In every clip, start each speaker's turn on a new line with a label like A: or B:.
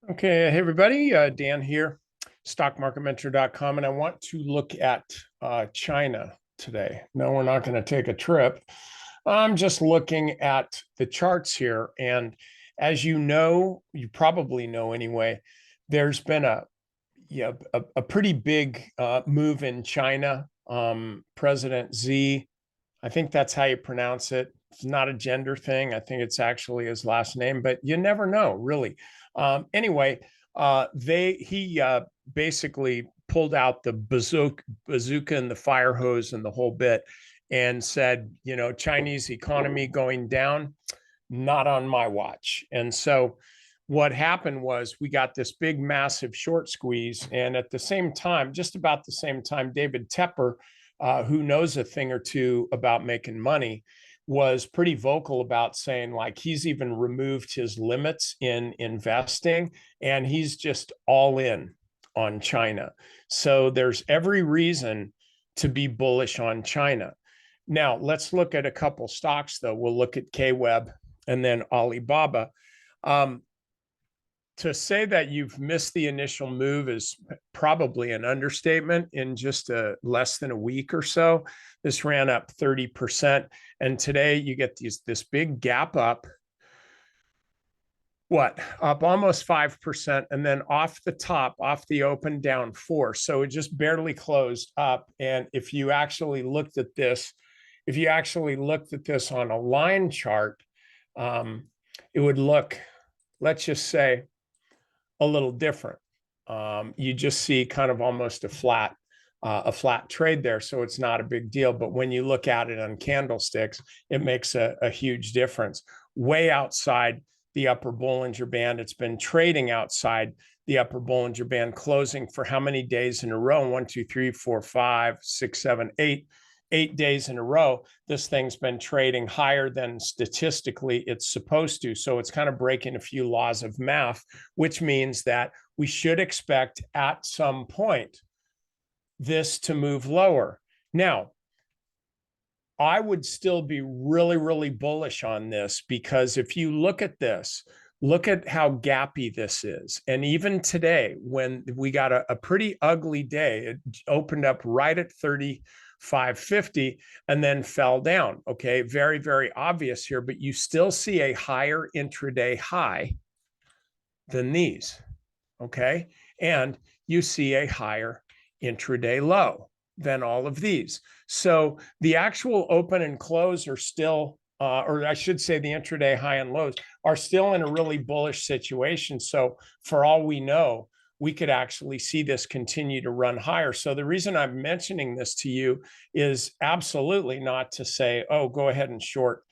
A: Okay, hey everybody, Dan here, stockmarketmentor.com, and I want to look at China today. No, we're not going to take a trip. I'm just looking at the charts here, and as you know, you probably know anyway, there's been a pretty big move in China. President Xi, I think that's how you pronounce it. It's not a gender thing. I think it's actually his last name, but you never know, really. Anyway, he basically pulled out the bazooka and the fire hose and the whole bit, and said, Chinese economy going down, not on my watch. And so what happened was we got this big, massive short squeeze. And at the same time, just about the same time, David Tepper, who knows a thing or two about making money, was pretty vocal about saying, like, he's even removed his limits in investing and he's just all in on China. So there's every reason to be bullish on China. Now, let's look at a couple stocks, though. We'll look at KWeb and then Alibaba. To say that you've missed the initial move is probably an understatement. In just less than a week or so, this ran up 30%. And today you get this big gap up, up almost 5%, and then off the top, off the open, down 4%. So it just barely closed up. And if you actually looked at this, on a line chart, it would look, let's just say, a little different. You just see kind of almost a flat trade there, so it's not a big deal. But when you look at it on candlesticks, it makes a huge difference. Way outside the upper Bollinger Band. It's been trading outside the upper Bollinger Band, closing for how many days in a row? 1, 2, 3, 4, 5, 6, 7, 8. 8 days in a row, this thing's been trading higher than statistically it's supposed to. So it's kind of breaking a few laws of math, which means that we should expect at some point this to move lower. Now, I would still be really, really bullish on this, because if you look at this, look at how gappy this is. And even today, when we got a pretty ugly day, it opened up right at 35.50 and then fell down. Okay, very, very obvious here, but you still see a higher intraday high than these. Okay, and you see a higher intraday low than all of these. So the actual open and close are still, or I should say the intraday high and lows are still in a really bullish situation. So for all we know, we could actually see this continue to run higher. So the reason I'm mentioning this to you is absolutely not to say, oh, go ahead and short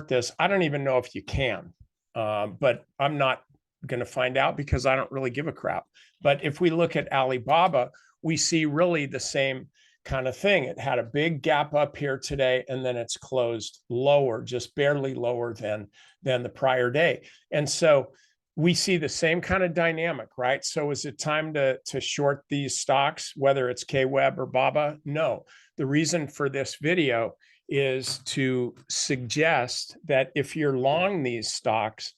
A: this. I don't even know if you can, but I'm not going to find out, because I don't really give a crap. But if we look at Alibaba, we see really the same kind of thing. It had a big gap up here today, and then it's closed lower, just barely lower than the prior day. And so we see the same kind of dynamic, right? So is it time to short these stocks, whether it's KWeb or Baba? No. The reason for this video is to suggest that if you're long these stocks,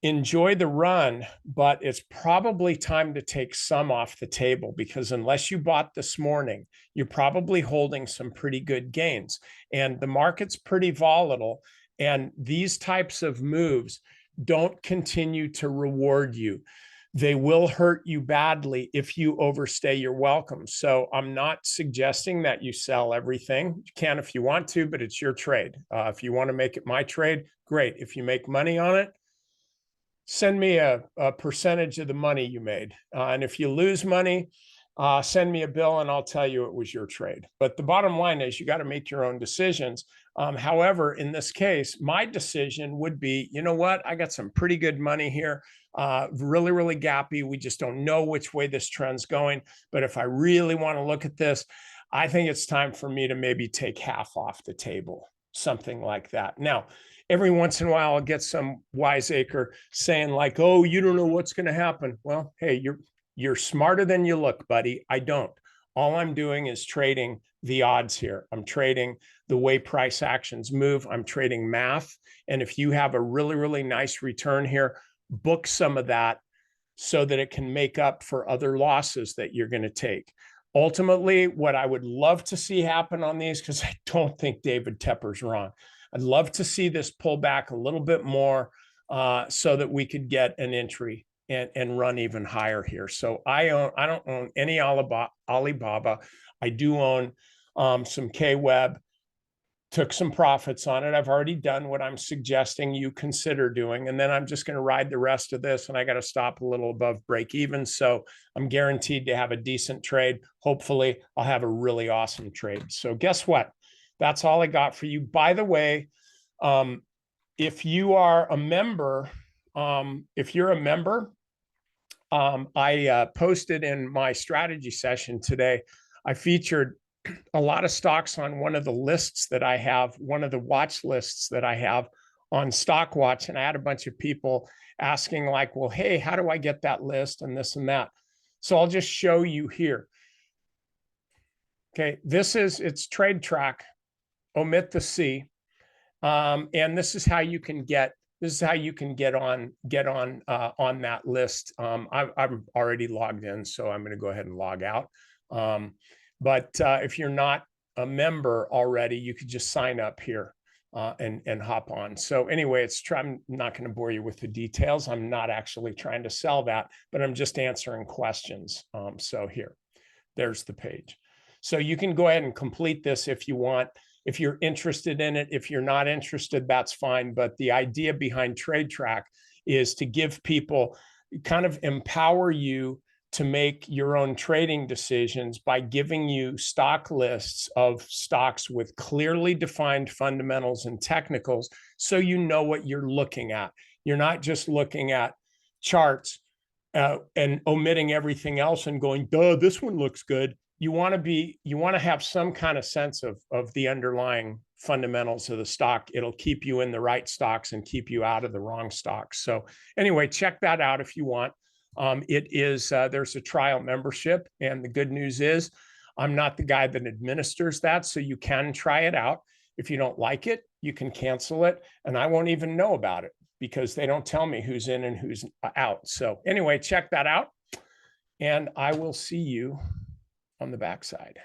A: enjoy the run, but it's probably time to take some off the table, because unless you bought this morning, you're probably holding some pretty good gains. And the market's pretty volatile, and these types of moves don't continue to reward you. They will hurt you badly if you overstay your welcome. So I'm not suggesting that you sell everything. You can if you want to, but it's your trade. If you want to make it my trade, great. If you make money on it, send me a percentage of the money you made. And if you lose money, send me a bill and I'll tell you it was your trade. But the bottom line is you got to make your own decisions. However, in this case, my decision would be, you know what? I got some pretty good money here. Really, really gappy. We just don't know which way this trend's going. But if I really want to look at this, I think it's time for me to maybe take half off the table, something like that. Now, every once in a while, I'll get some wiseacre saying like, oh, you don't know what's going to happen. Well, hey, you're smarter than you look, buddy. I don't. All I'm doing is trading the odds here. I'm trading the way price actions move. I'm trading math. And if you have a really, really nice return here, book some of that so that it can make up for other losses that you're going to take. Ultimately, what I would love to see happen on these, because I don't think David Tepper's wrong, I'd love to see this pull back a little bit more so that we could get an entry and run even higher here. So I don't own any Alibaba. I do own some KWeb. Took some profits on it. I've already done what I'm suggesting you consider doing. And then I'm just going to ride the rest of this, and I got to stop a little above break even. So I'm guaranteed to have a decent trade. Hopefully I'll have a really awesome trade. So guess what? That's all I got for you. By the way, if you are a member, I posted in my strategy session today, I featured a lot of stocks on one of the lists that I have, one of the watch lists that I have on Stock Watch. And I had a bunch of people asking like, well, hey, how do I get that list and this and that? So I'll just show you here. Okay, it's TradeTrak, omit the C. And this is how you can get on that list. I'm already logged in, so I'm going to go ahead and log out. But if you're not a member already, you could just sign up here and hop on. So anyway, I'm not going to bore you with the details. I'm not actually trying to sell that, but I'm just answering questions. So there's the page. So you can go ahead and complete this if you want. If you're interested in it, if you're not interested, that's fine. But the idea behind TradeTrak is to give people, kind of empower you to make your own trading decisions by giving you stock lists of stocks with clearly defined fundamentals and technicals, so you know what you're looking at. You're not just looking at charts and omitting everything else and going, duh, this one looks good. You want to have some kind of sense of the underlying fundamentals of the stock. It'll keep you in the right stocks and keep you out of the wrong stocks. So anyway, check that out if you want. There's a trial membership, and the good news is I'm not the guy that administers that, so you can try it out. If you don't like it, you can cancel it, and I won't even know about it because they don't tell me who's in and who's out. So anyway, check that out, and I will see you on the backside.